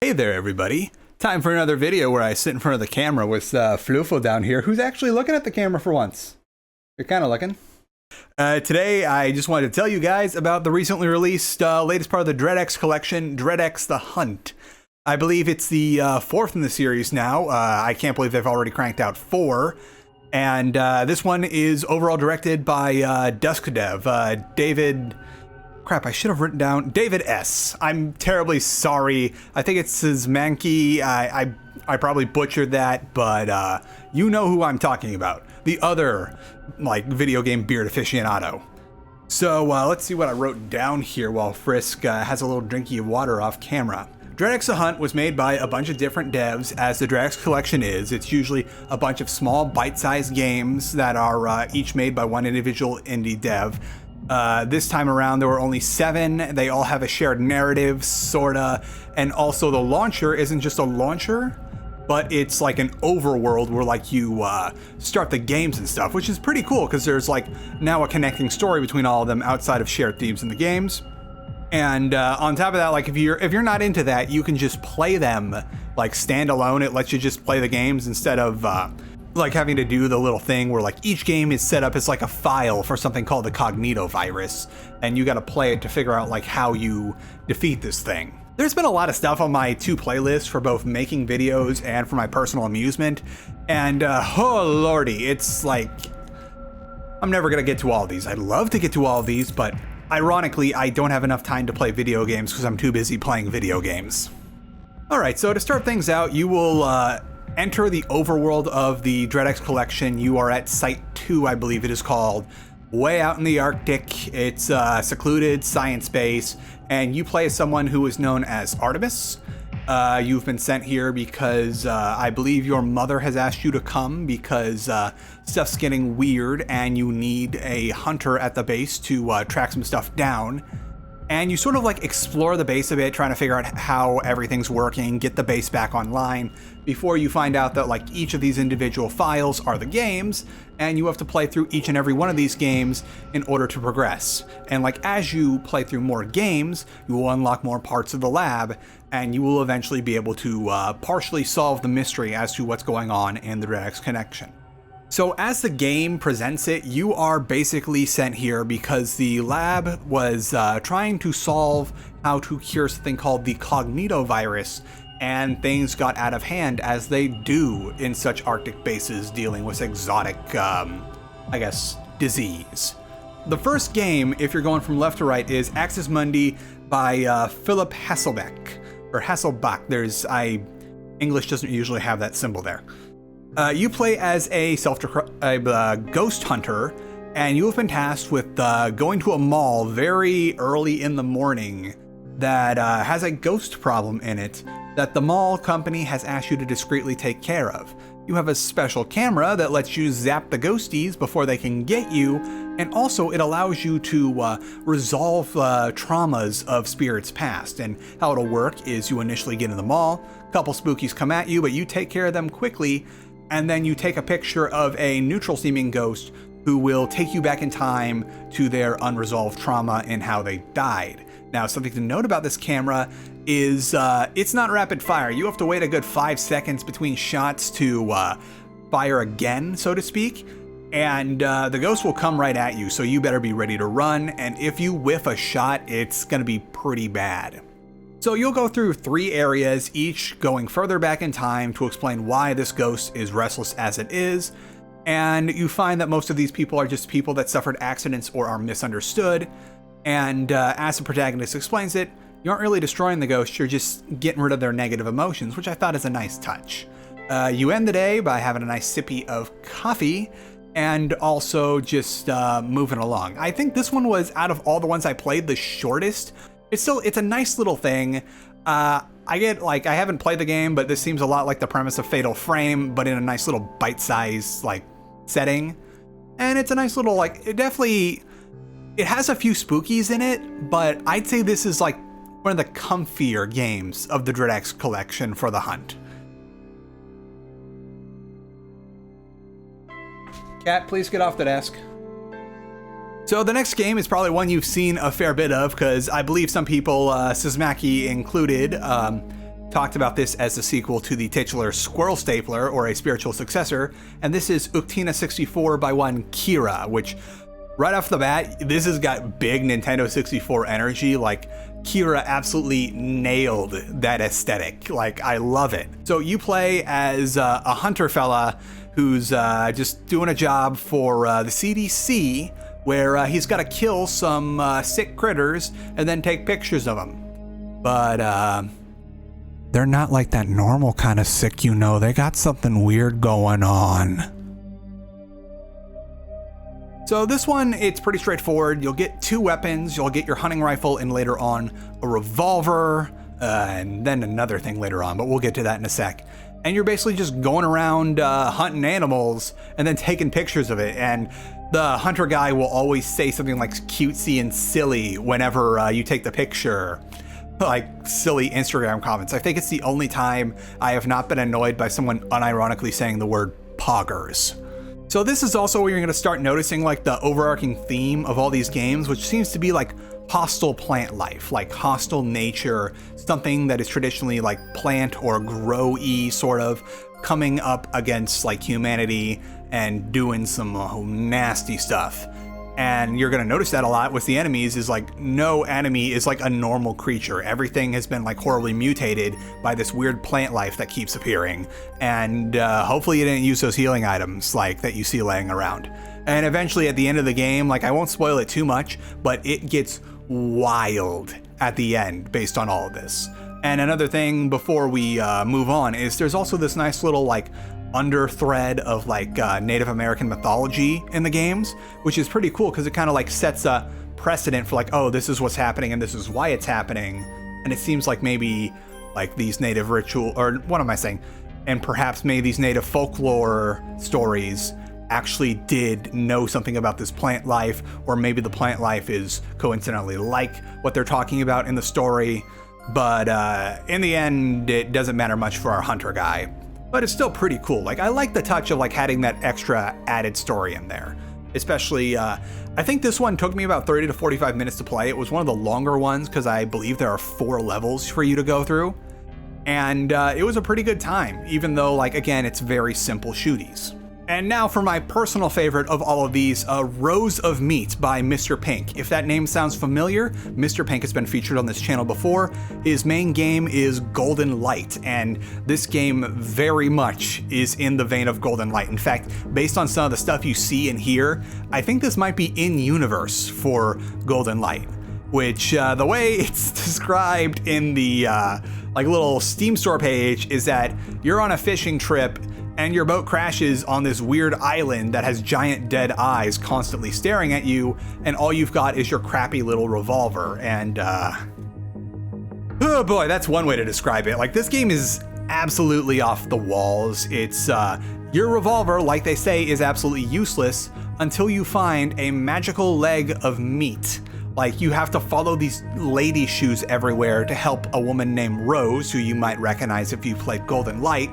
Hey there, everybody. Time for another video where I sit in front of the camera with Flufo down here, who's actually looking at the camera for once. You're kind of looking. Today, I just wanted to tell you guys about the recently released latest part of the DreadX collection, DreadX The Hunt. I believe it's the fourth in the series now. I can't believe they've already cranked out 4. And this one is overall directed by Dusk Dev, David... Crap, I should have written down David S. I'm terribly sorry. I think it's Szymanski. I probably butchered that, but you know who I'm talking about. The other, video game beard aficionado. So let's see what I wrote down here while Frisk has a little drinky of water off camera. DreadX The Hunt was made by a bunch of different devs, as the DreadX collection is. It's usually a bunch of small, bite-sized games that are each made by one individual indie dev. This time around, there were only 7. They all have a shared narrative, sorta, and also the launcher isn't just a launcher, but it's like an overworld where you start the games and stuff, which is pretty cool because there's now a connecting story between all of them outside of shared themes in the games. And on top of that, if you're not into that, you can just play them standalone. It lets you just play the games instead of having to do the little thing where each game is set up as a file for something called the Cognito virus, and you got to play it to figure out how you defeat this thing. There's been a lot of stuff on my 2 playlists for both making videos and for my personal amusement, and oh lordy, it's I'm never gonna get to all of these. I'd love to get to all of these, but ironically, I don't have enough time to play video games because I'm too busy playing video games. Alright, so to start things out, you will enter the overworld of the DreadX collection. You are at Site 2, I believe it is called, way out in the Arctic. It's a secluded science base, and you play as someone who is known as Artemis. You've been sent here because I believe your mother has asked you to come because stuff's getting weird and you need a hunter at the base to track some stuff down. And you sort of explore the base a bit, trying to figure out how everything's working, get the base back online, before you find out that each of these individual files are the games, and you have to play through each and every one of these games in order to progress. And as you play through more games, you will unlock more parts of the lab, and you will eventually be able to partially solve the mystery as to what's going on in the DreadX connection. So as the game presents it, you are basically sent here because the lab was trying to solve how to cure something called the Cognito virus, and things got out of hand, as they do in such Arctic bases dealing with exotic, disease. The first game, if you're going from left to right, is Axis Mundi by Philip Hasselbeck, or Hasselbach. English doesn't usually have that symbol there. You play as a ghost hunter, and you have been tasked with going to a mall very early in the morning that has a ghost problem in it that the mall company has asked you to discreetly take care of. You have a special camera that lets you zap the ghosties before they can get you, and also it allows you to resolve traumas of spirits past. And how it'll work is you initially get in the mall, a couple spookies come at you, but you take care of them quickly, and then you take a picture of a neutral-seeming ghost who will take you back in time to their unresolved trauma and how they died. Now, something to note about this camera is it's not rapid fire. You have to wait a good 5 seconds between shots to fire again, so to speak, and the ghost will come right at you, so you better be ready to run, and if you whiff a shot, it's gonna be pretty bad. So you'll go through 3 areas, each going further back in time to explain why this ghost is restless as it is, and you find that most of these people are just people that suffered accidents or are misunderstood, and as the protagonist explains it, you aren't really destroying the ghost, you're just getting rid of their negative emotions, which I thought is a nice touch. You end the day by having a nice sippy of coffee, and also just moving along. I think this one was, out of all the ones I played, the shortest. It's a nice little thing. I haven't played the game, but this seems a lot like the premise of Fatal Frame, but in a nice little bite-sized, setting. And it's a nice little, it has a few spookies in it, but I'd say this is, one of the comfier games of the DreadX collection for The Hunt. Cat, please get off the desk. So the next game is probably one you've seen a fair bit of, because I believe some people, Szymanski included, talked about this as a sequel to the titular Squirrel Stapler, or a spiritual successor, and this is Uktena 64 by one Kira, which right off the bat, this has got big Nintendo 64 energy. Like, Kira absolutely nailed that aesthetic. Like, I love it. So you play as a hunter fella who's just doing a job for the CDC, where he's got to kill some sick critters and then take pictures of them. But they're not like that normal kind of sick, you know. They got something weird going on. So this one, it's pretty straightforward. You'll get 2 weapons. You'll get your hunting rifle and later on a revolver, and then another thing later on, but we'll get to that in a sec. And you're basically just going around hunting animals and then taking pictures of it. And the hunter guy will always say something like cutesy and silly whenever you take the picture. Like silly Instagram comments. I think it's the only time I have not been annoyed by someone unironically saying the word poggers. So this is also where you're going to start noticing like the overarching theme of all these games, which seems to be like hostile plant life, like hostile nature, something that is traditionally like plant or grow-y sort of coming up against like humanity and doing some nasty stuff. And you're going to notice that a lot with the enemies is like no enemy is like a normal creature. Everything has been like horribly mutated by this weird plant life that keeps appearing. And hopefully you didn't use those healing items like that you see laying around. And eventually at the end of the game, like I won't spoil it too much, but it gets wild at the end based on all of this. And another thing before we move on is there's also this nice little like under thread of like Native American mythology in the games, which is pretty cool because it kind of like sets a precedent for like, oh, this is what's happening and this is why it's happening. And it seems like maybe like these native ritual, or what am I saying? And perhaps maybe these native folklore stories actually did know something about this plant life, or maybe the plant life is coincidentally like what they're talking about in the story. But in the end, it doesn't matter much for our hunter guy. But it's still pretty cool. Like, I like the touch of like having that extra added story in there. Especially, I think this one took me about 30 to 45 minutes to play. It was one of the longer ones because I believe there are 4 levels for you to go through. And it was a pretty good time, even though, like, again, it's very simple shooties. And now for my personal favorite of all of these, Rose of Meat by MrPink. If that name sounds familiar, MrPink has been featured on this channel before. His main game is Golden Light, and this game very much is in the vein of Golden Light. In fact, based on some of the stuff you see and hear, I think this might be in-universe for Golden Light, which the way it's described in the like little Steam store page is that you're on a fishing trip and your boat crashes on this weird island that has giant dead eyes constantly staring at you, and all you've got is your crappy little revolver. And oh boy, that's one way to describe it. Like, this game is absolutely off the walls. It's your revolver, like they say, is absolutely useless until you find a magical leg of meat. Like, you have to follow these lady shoes everywhere to help a woman named Rose, who you might recognize if you played Golden Light.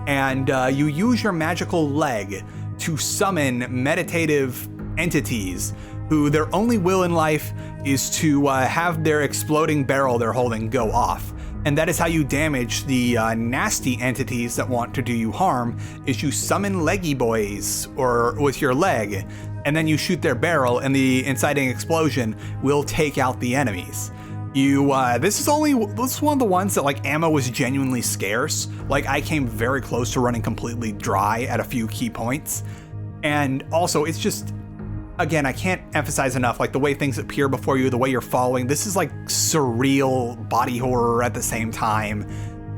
And you use your magical leg to summon meditative entities who their only will in life is to have their exploding barrel they're holding go off. And that is how you damage the nasty entities that want to do you harm, is you summon leggy boys or with your leg, and then you shoot their barrel and the inciting explosion will take out the enemies. This is one of the ones that like ammo was genuinely scarce. Like, I came very close to running completely dry at a few key points. And also it's just, again, I can't emphasize enough, like the way things appear before you, the way you're following. This is like surreal body horror at the same time.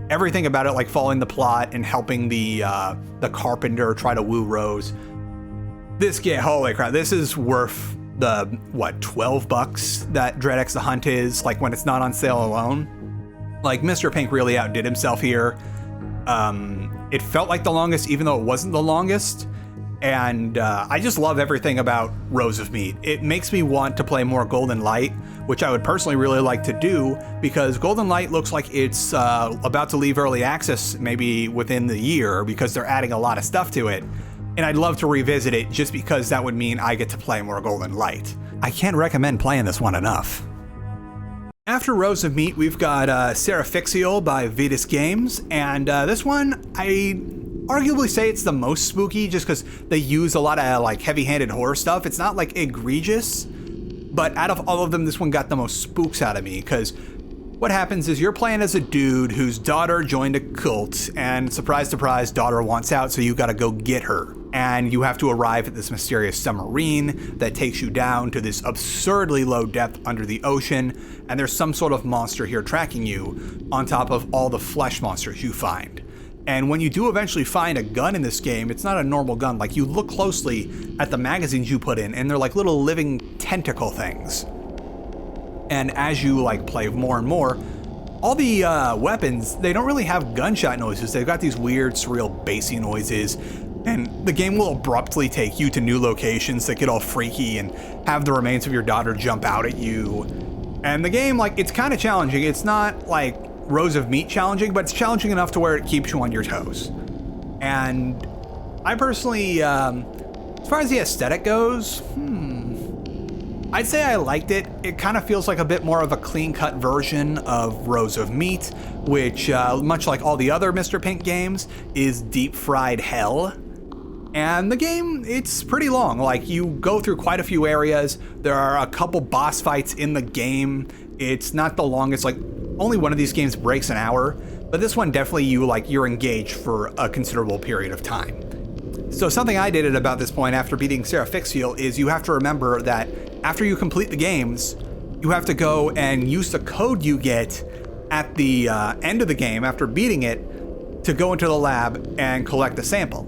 Everything about it, like following the plot and helping the carpenter try to woo Rose. This game, holy crap, this is worth the, what, $12 that Dread X the Hunt is, like when it's not on sale alone. Like, MrPink really outdid himself here. It felt like the longest, even though it wasn't the longest. And I just love everything about Rose of Meat. It makes me want to play more Golden Light, which I would personally really like to do, because Golden Light looks like it's about to leave early access maybe within the year, because they're adding a lot of stuff to it. And I'd love to revisit it just because that would mean I get to play more Golden Light. I can't recommend playing this one enough. After Rows of Meat, we've got Seraphixial by Vitus Games, and this one, I arguably say it's the most spooky just because they use a lot of like heavy-handed horror stuff. It's not like egregious, but out of all of them, this one got the most spooks out of me because what happens is you're playing as a dude whose daughter joined a cult, and surprise, surprise, daughter wants out, so you gotta go get her. And you have to arrive at this mysterious submarine that takes you down to this absurdly low depth under the ocean, and there's some sort of monster here tracking you on top of all the flesh monsters you find. And when you do eventually find a gun in this game, it's not a normal gun. Like, you look closely at the magazines you put in, and they're like little living tentacle things. And as you like play more and more, all the weapons, they don't really have gunshot noises. They've got these weird, surreal, bassy noises. And the game will abruptly take you to new locations that get all freaky and have the remains of your daughter jump out at you. And the game, like, it's kind of challenging. It's not like Rows of Meat challenging, but it's challenging enough to where it keeps you on your toes. And I personally, as far as the aesthetic goes, I'd say I liked it. It kind of feels like a bit more of a clean-cut version of Rows of Meat, which, much like all the other MrPink games, is deep-fried hell. And the game, it's pretty long. Like, you go through quite a few areas. There are a couple boss fights in the game. It's not the longest, like, only one of these games breaks an hour, but this one definitely you're engaged for a considerable period of time. So something I did at about this point after beating Seraphixial is you have to remember that after you complete the games, you have to go and use the code you get at the end of the game after beating it to go into the lab and collect a sample.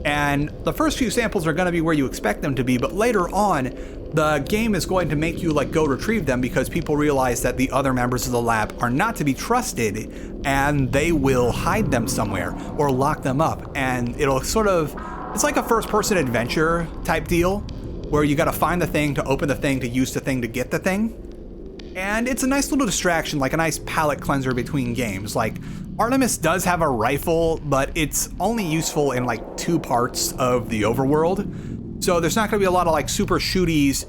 And the first few samples are going to be where you expect them to be, but later on, the game is going to make you like go retrieve them because people realize that the other members of the lab are not to be trusted and they will hide them somewhere or lock them up. And it'll it's like a first-person adventure type deal where you got to find the thing, to open the thing, to use the thing, to get the thing. And it's a nice little distraction, like a nice palate cleanser between games. Like, Artemis does have a rifle, but it's only useful in like 2 parts of the overworld. So there's not going to be a lot of like super shooties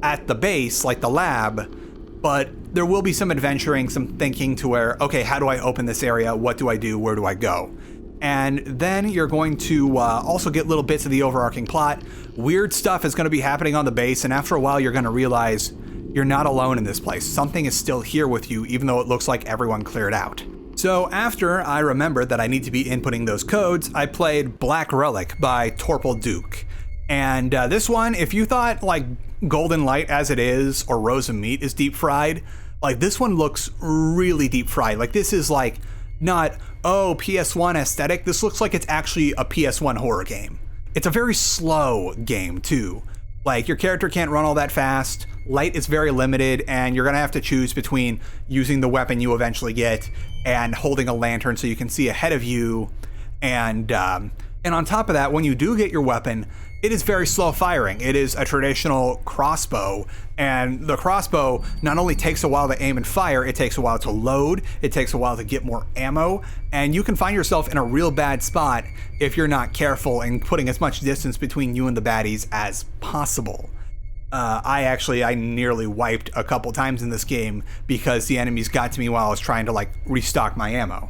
at the base, like the lab, but there will be some adventuring, some thinking to where, okay, how do I open this area? What do I do? Where do I go? And then you're going to also get little bits of the overarching plot. Weird stuff is going to be happening on the base, and after a while you're going to realize you're not alone in this place. Something is still here with you, even though it looks like everyone cleared out. So after I remembered that I need to be inputting those codes, I played Black Relic by Torpal Duke. And this one, if you thought like Golden Light as it is, or Rows of Meat is deep fried, like this one looks really deep fried. Like this is like not, oh, PS1 aesthetic. This looks like it's actually a PS1 horror game. It's a very slow game too. Like your character can't run all that fast. Light is very limited, and you're gonna have to choose between using the weapon you eventually get and holding a lantern so you can see ahead of you. And on top of that, when you do get your weapon, it is very slow firing. It is a traditional crossbow, and the crossbow not only takes a while to aim and fire, it takes a while to load, it takes a while to get more ammo, and you can find yourself in a real bad spot if you're not careful and putting as much distance between you and the baddies as possible. I nearly wiped a couple times in this game because the enemies got to me while I was trying to like restock my ammo.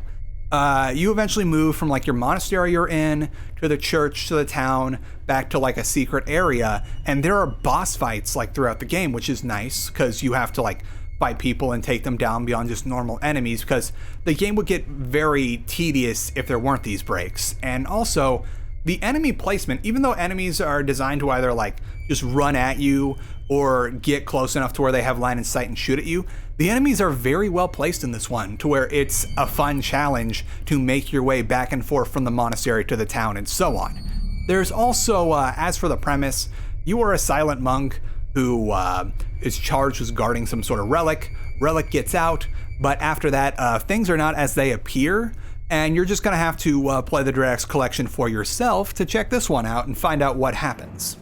You eventually move from like your monastery you're in to the church to the town back to like a secret area, and there are boss fights like throughout the game, which is nice because you have to like fight people and take them down beyond just normal enemies, because the game would get very tedious if there weren't these breaks. And also the enemy placement, even though enemies are designed to either like just run at you or get close enough to where they have line of sight and shoot at you, the enemies are very well placed in this one to where it's a fun challenge to make your way back and forth from the monastery to the town and so on. There's also, as for the premise, you are a silent monk who is charged with guarding some sort of relic. Relic gets out, but after that, things are not as they appear, and you're just gonna have to play the Drex collection for yourself to check this one out and find out what happens.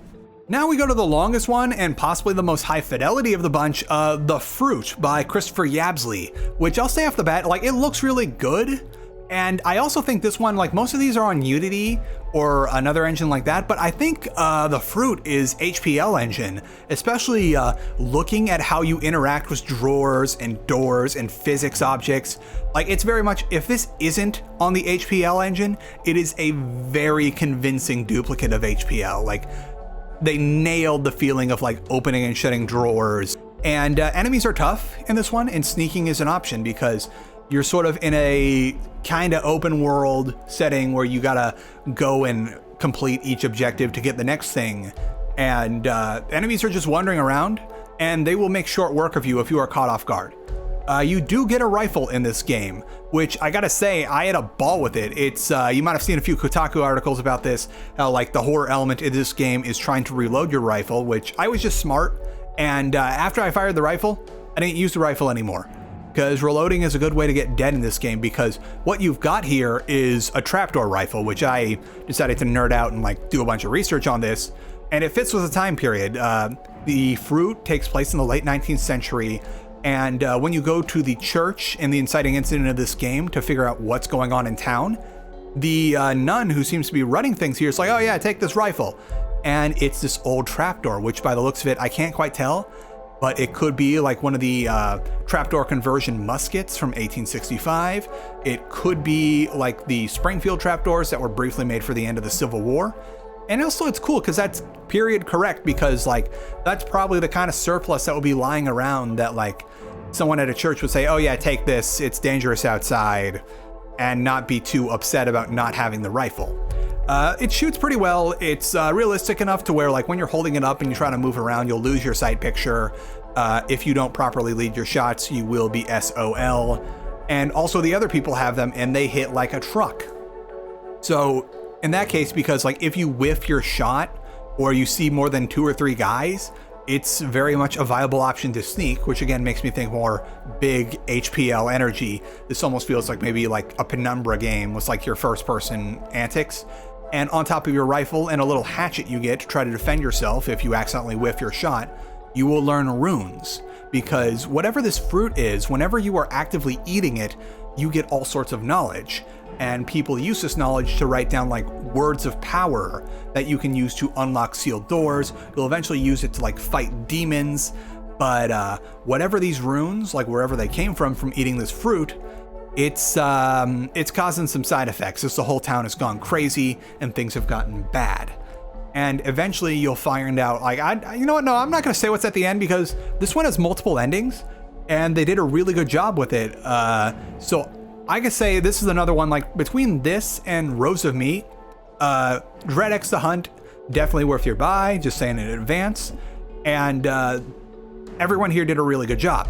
Now we go to the longest one and possibly the most high fidelity of the bunch, The Fruit by Christopher Yabsley, which I'll say off the bat, like it looks really good, And I also think this one, like most of these are on Unity or another engine like that, but I think the fruit is HPL engine, especially looking at how you interact with drawers and doors and physics objects. Like it's very much, if this isn't on the HPL engine, it is a very convincing duplicate of HPL. Like they nailed the feeling of like opening and shutting drawers. And enemies are tough in this one, and sneaking is an option because you're sort of in a kind of open world setting where you gotta go and complete each objective to get the next thing. And enemies are just wandering around, and they will make short work of you if you are caught off guard. You do get a rifle in this game, which I gotta say, I had a ball with it. It's you might have seen a few Kotaku articles about this, how like the horror element in this game is trying to reload your rifle, which I was just smart. And after I fired the rifle, I didn't use the rifle anymore. Because reloading is a good way to get dead in this game, because what you've got here is a trapdoor rifle, which I decided to nerd out and like do a bunch of research on this, and it fits with the time period. The fruit takes place in the late 19th century, and when you go to the church in the inciting incident of this game to figure out what's going on in town, the nun who seems to be running things here is like, oh yeah, take this rifle. And it's this old trapdoor, which by the looks of it, I can't quite tell, but it could be like one of the trapdoor conversion muskets from 1865. It could be like the Springfield trapdoors that were briefly made for the end of the Civil War. And also it's cool because that's period correct, because like that's probably the kind of surplus that would be lying around that like someone at a church would say, oh yeah, take this, it's dangerous outside, and not be too upset about not having the rifle. It shoots pretty well. It's realistic enough to where like when you're holding it up and you try to move around, you'll lose your sight picture. If you don't properly lead your shots, you will be SOL. And also the other people have them and they hit like a truck. So in that case, because like if you whiff your shot or you see more than 2 or 3 guys, it's very much a viable option to sneak, which again makes me think more big HPL energy. This almost feels like maybe like a Penumbra game with like your first person antics. And on top of your rifle and a little hatchet you get to try to defend yourself if you accidentally whiff your shot, you will learn runes. Because whatever this fruit is, whenever you are actively eating it, you get all sorts of knowledge. And people use this knowledge to write down like words of power that you can use to unlock sealed doors. You'll eventually use it to like fight demons. But whatever these runes, like wherever they came from eating this fruit, it's causing some side effects as the whole town has gone crazy and things have gotten bad. And eventually you'll find out, like, you know what? No, I'm not going to say what's at the end because this one has multiple endings and they did a really good job with it. So I could say this is another one, like between this and Rows of Meat, Dread X the Hunt, definitely worth your buy, just saying in advance. And everyone here did a really good job,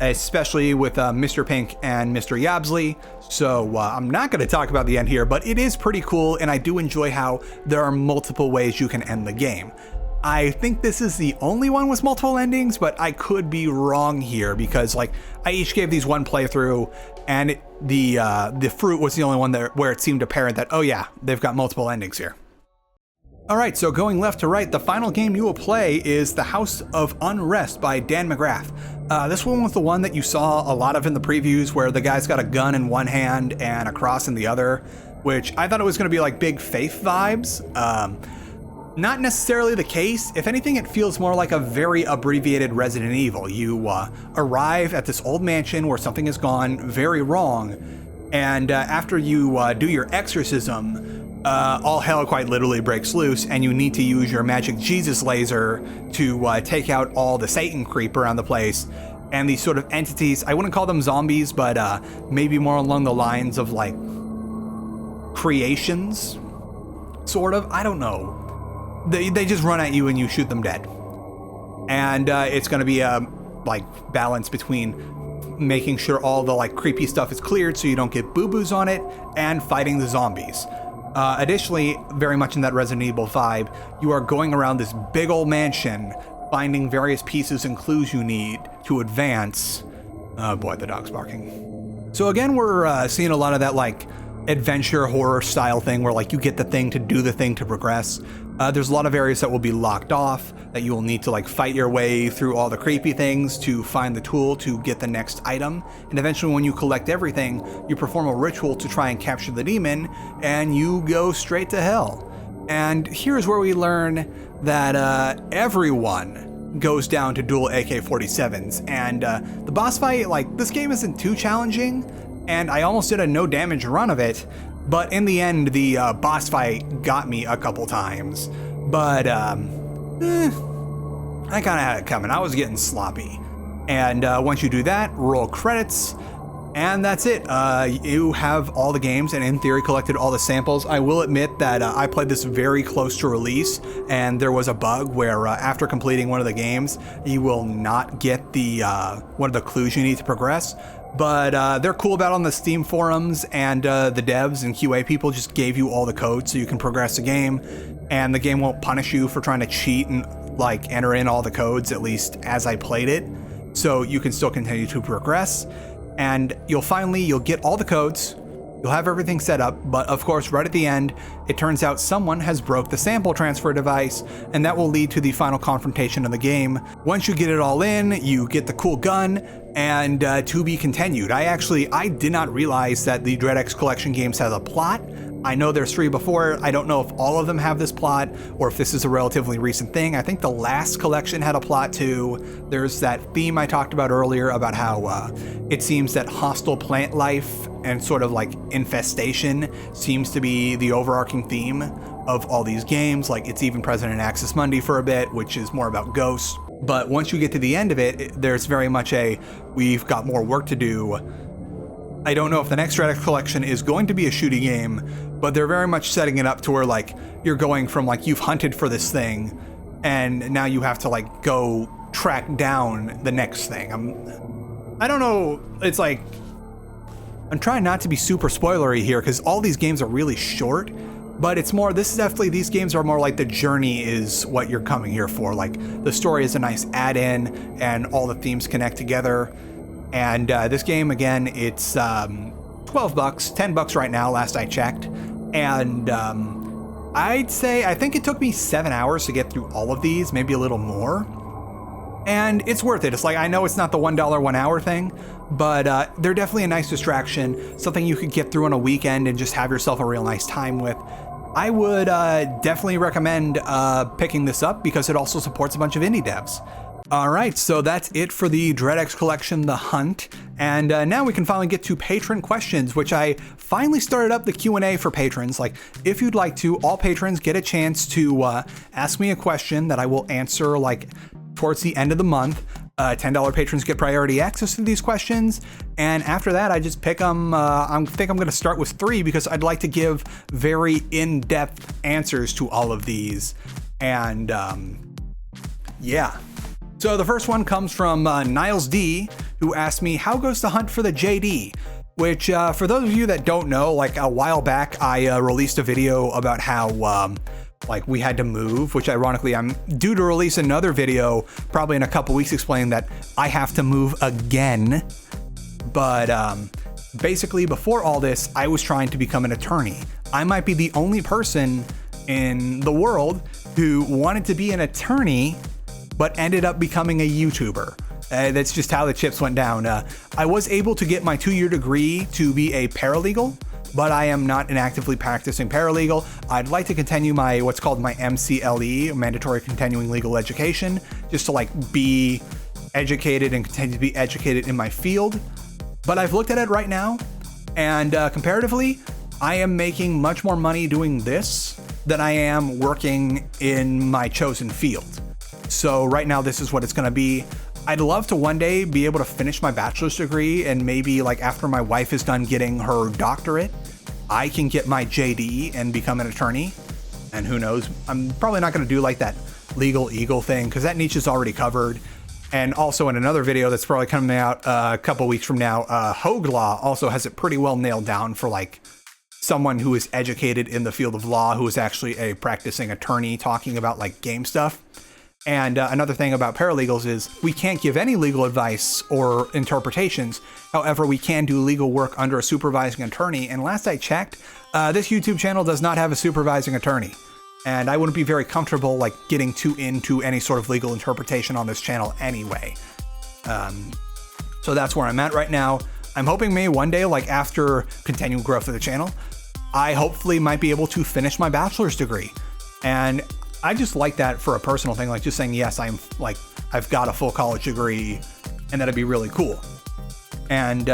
especially with MrPink and Mr. Yabsley. So I'm not going to talk about the end here, but it is pretty cool, and I do enjoy how there are multiple ways you can end the game. I think this is the only one with multiple endings, but I could be wrong here because like I each gave these one playthrough, and the fruit was the only one where it seemed apparent that, oh yeah, they've got multiple endings here. All right, so going left to right, the final game you will play is The House of Unrest by Dan McGrath. This one was the one that you saw a lot of in the previews where the guy's got a gun in one hand and a cross in the other, which I thought it was going to be like big Faith vibes. Not necessarily the case. If anything, it feels more like a very abbreviated Resident Evil. You arrive at this old mansion where something has gone very wrong, and after you do your exorcism, all hell quite literally breaks loose, and you need to use your magic Jesus laser to take out all the Satan creep around the place. And these sort of entities, I wouldn't call them zombies, but maybe more along the lines of like creations, sort of. I don't know. They just run at you and you shoot them dead. And it's going to be a like balance between making sure all the like creepy stuff is cleared so you don't get boo-boos on it, and fighting the zombies. Additionally, very much in that Resident Evil vibe, you are going around this big old mansion, finding various pieces and clues you need to advance. Oh boy, the dog's barking. So again, we're seeing a lot of that like adventure horror style thing where like you get the thing to do the thing to progress. There's a lot of areas that will be locked off, that you will need to like fight your way through all the creepy things to find the tool to get the next item. And eventually when you collect everything, you perform a ritual to try and capture the demon, and you go straight to hell. And here's where we learn that everyone goes down to dual AK-47s. And the boss fight, like, this game isn't too challenging, and I almost did a no damage run of it, but in the end, the boss fight got me a couple times. But, I kind of had it coming. I was getting sloppy. And once you do that, roll credits, and that's it. You have all the games, and in theory collected all the samples. I will admit that I played this very close to release, and there was a bug where after completing one of the games, you will not get the one of the clues you need to progress. But they're cool about it on the Steam forums, and the devs and QA people just gave you all the code so you can progress the game, and the game won't punish you for trying to cheat and like enter in all the codes, at least as I played it. So you can still continue to progress, and you'll get all the codes, you'll have everything set up, but of course right at the end, it turns out someone has broke the sample transfer device, and that will lead to the final confrontation of the game. Once you get it all in, you get the cool gun, and to be continued. I did not realize that the DreadX collection games have a plot. I know there's 3 before. I don't know if all of them have this plot or if this is a relatively recent thing. I think the last collection had a plot too. There's that theme I talked about earlier about how it seems that hostile plant life and sort of like infestation seems to be the overarching theme of all these games. Like it's even present in Axis Mundi for a bit, which is more about ghosts. But once you get to the end of it, there's very much we've got more work to do. I don't know if the next DreadX collection is going to be a shooting game, but they're very much setting it up to where like you're going from like you've hunted for this thing, and now you have to like go track down the next thing. I don't know. It's like I'm trying not to be super spoilery here because all these games are really short. But it's more, these games are more like the journey is what you're coming here for. Like the story is a nice add-in and all the themes connect together. And this game, again, it's $12, $10 right now, last I checked. And I think it took me 7 hours to get through all of these, maybe a little more. And it's worth it. It's like, I know it's not the $1 1 hour thing, but they're definitely a nice distraction, something you could get through on a weekend and just have yourself a real nice time with. I would definitely recommend picking this up because it also supports a bunch of indie devs. All right, so that's it for the DreadX collection, The Hunt. And now we can finally get to patron questions, which I finally started up the Q&A for patrons. Like, if you'd like to, all patrons get a chance to ask me a question that I will answer like towards the end of the month. $10 patrons get priority access to these questions, and after that I just pick them. I think I'm going to start with 3 because I'd like to give very in-depth answers to all of these. And yeah. So the first one comes from Niles D, who asked me, how goes the hunt for the JD? Which, for those of you that don't know, like a while back I released a video about how like we had to move, which ironically I'm due to release another video probably in a couple weeks explaining that I have to move again. But basically before all this, I was trying to become an attorney. I might be the only person in the world who wanted to be an attorney, but ended up becoming a YouTuber. That's just how the chips went down. I was able to get my 2-year degree to be a paralegal, but I am not an actively practicing paralegal. I'd like to continue my what's called my MCLE, mandatory continuing legal education, just to like be educated and continue to be educated in my field. But I've looked at it right now, and comparatively, I am making much more money doing this than I am working in my chosen field. So right now, this is what it's gonna be. I'd love to one day be able to finish my bachelor's degree, and maybe like after my wife is done getting her doctorate, I can get my JD and become an attorney. And who knows, I'm probably not gonna do like that legal eagle thing because that niche is already covered. And also in another video that's probably coming out a couple weeks from now, Hogue Law also has it pretty well nailed down for like someone who is educated in the field of law, who is actually a practicing attorney talking about like game stuff. And another thing about paralegals is we can't give any legal advice or interpretations. However, we can do legal work under a supervising attorney. And last I checked, this YouTube channel does not have a supervising attorney. And I wouldn't be very comfortable like getting too into any sort of legal interpretation on this channel anyway. So that's where I'm at right now. I'm hoping maybe one day, like after continued growth of the channel, I hopefully might be able to finish my bachelor's degree. And I just like that for a personal thing, like just saying, yes, I've got a full college degree, and that'd be really cool. And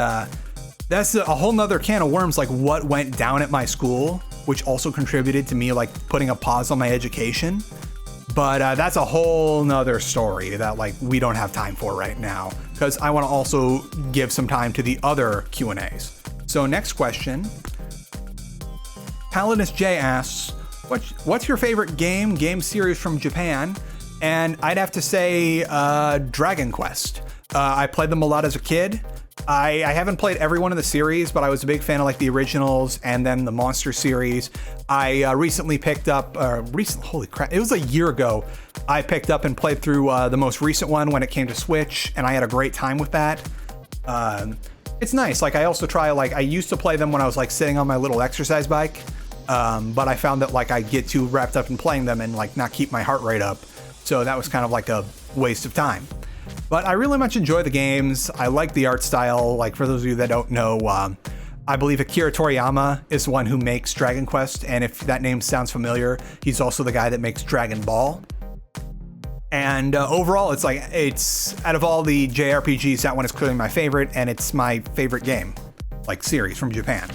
that's a whole nother can of worms, like what went down at my school, which also contributed to me like putting a pause on my education. But that's a whole nother story that like we don't have time for right now, because I want to also give some time to the other Q&As. So next question, Paladus J asks, what's your favorite game series from Japan? And I'd have to say Dragon Quest. I played them a lot as a kid. I haven't played every one of the series, but I was a big fan of like the originals and then the Monster series. I recently picked up, holy crap, it was a year ago, I picked up and played through the most recent one when it came to Switch, and I had a great time with that. It's nice. Like I also try, like I used to play them when I was like sitting on my little exercise bike, but I found that like I get too wrapped up in playing them and like not keep my heart rate up. So that was kind of like a waste of time. But I really much enjoy the games. I like the art style. Like for those of you that don't know, I believe Akira Toriyama is the one who makes Dragon Quest. And if that name sounds familiar, he's also the guy that makes Dragon Ball. And overall, it's out of all the JRPGs, that one is clearly my favorite, and it's my favorite game, like series from Japan.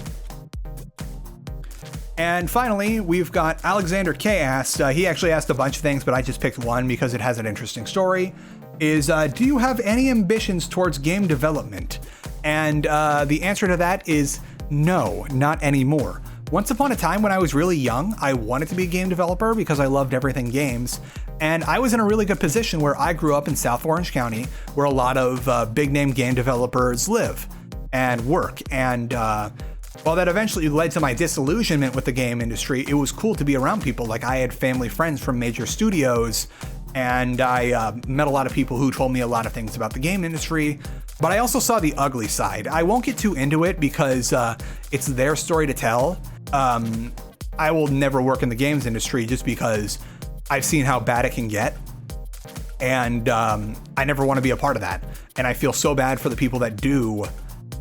And finally, we've got Alexander K asked, he actually asked a bunch of things, but I just picked one because it has an interesting story, is do you have any ambitions towards game development? And the answer to that is no, not anymore. Once upon a time when I was really young, I wanted to be a game developer because I loved everything games. And I was in a really good position where I grew up in South Orange County, where a lot of big name game developers live and work. And while that eventually led to my disillusionment with the game industry, it was cool to be around people. Like I had family friends from major studios, and I met a lot of people who told me a lot of things about the game industry. But I also saw the ugly side. I won't get too into it because it's their story to tell. I will never work in the games industry just because I've seen how bad it can get. And I never want to be a part of that. And I feel so bad for the people that do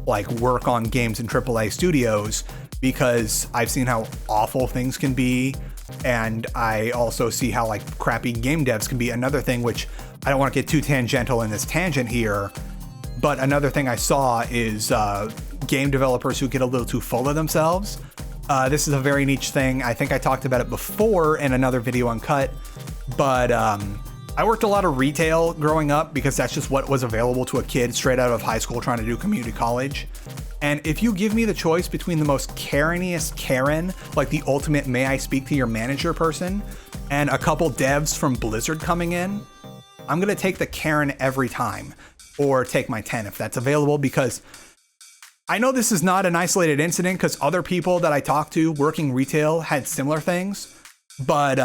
like work on games in AAA studios, because I've seen how awful things can be. And I also see how like crappy game devs can be. Another thing, which I don't want to get too tangential in this tangent here, but another thing I saw is game developers who get a little too full of themselves. This is a very niche thing. I think I talked about it before in another video uncut, but I worked a lot of retail growing up because that's just what was available to a kid straight out of high school trying to do community college. And if you give me the choice between the most Kareniest Karen, like the ultimate may I speak to your manager person, and a couple devs from Blizzard coming in, I'm gonna take the Karen every time, or take my 10 if that's available, because I know this is not an isolated incident, because other people that I talked to working retail had similar things, but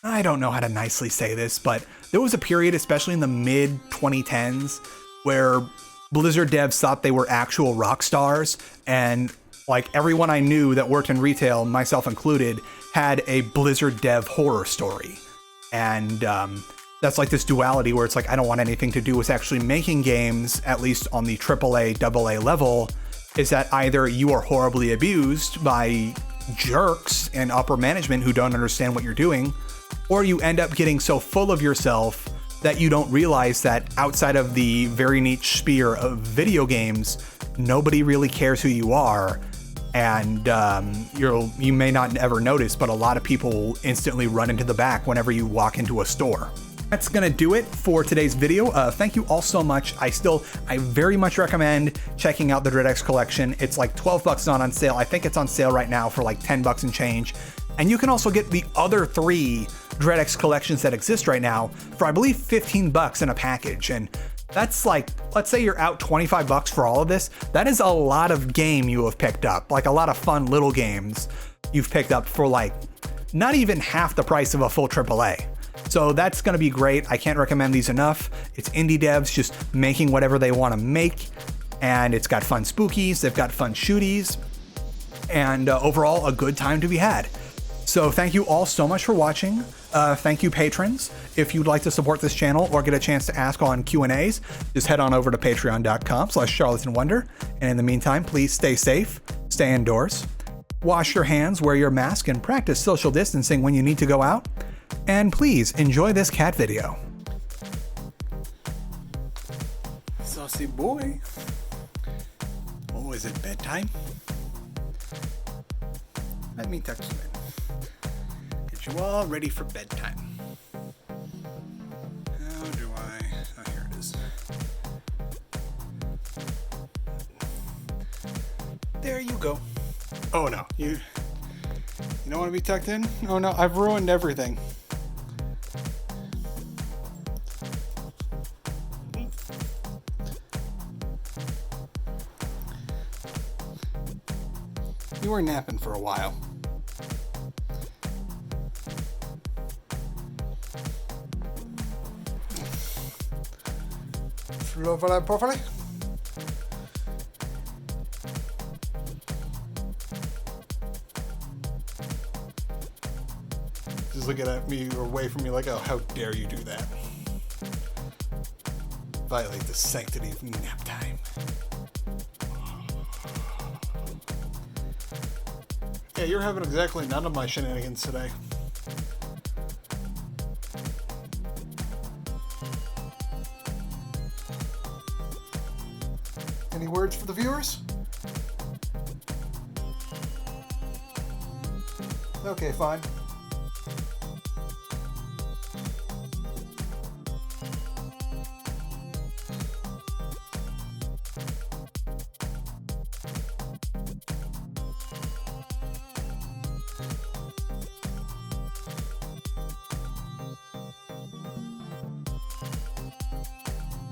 I don't know how to nicely say this, but there was a period, especially in the mid 2010s, where Blizzard devs thought they were actual rock stars, and like everyone I knew that worked in retail, myself included, had a Blizzard dev horror story. And that's like this duality where it's like, I don't want anything to do with actually making games, at least on the AAA, AA level, is that either you are horribly abused by jerks and upper management who don't understand what you're doing, or you end up getting so full of yourself that you don't realize that outside of the very niche sphere of video games, nobody really cares who you are. And you may not ever notice, but a lot of people will instantly run into the back whenever you walk into a store. That's gonna do it for today's video. Thank you all so much. I very much recommend checking out the DreadX collection. It's like 12 bucks not on sale. I think it's on sale right now for like 10 bucks and change. And you can also get the other 3 DreadX collections that exist right now for, I believe, 15 bucks in a package. And that's like, let's say you're out 25 bucks for all of this. That is a lot of game you have picked up, like a lot of fun little games you've picked up for like not even half the price of a full AAA. So that's going to be great. I can't recommend these enough. It's indie devs just making whatever they want to make. And it's got fun spookies. They've got fun shooties. And overall, a good time to be had. So thank you all so much for watching. Thank you, patrons. If you'd like to support this channel or get a chance to ask on Q&As, just head on over to patreon.com/Charlatan Wonder. And in the meantime, please stay safe, stay indoors, wash your hands, wear your mask, and practice social distancing when you need to go out. And please enjoy this cat video. Saucy boy. Oh, is it bedtime? Let me tuck you in. Get you all ready for bedtime. How do I? Oh, here it is. There you go. Oh no, you don't want to be tucked in? Oh no, I've ruined everything. You were napping for a while. Properly. Just looking at me or away from me like, oh, how dare you do that? Violate the sanctity of nap time. Yeah, you're having exactly none of my shenanigans today. Any words for the viewers? Okay, fine.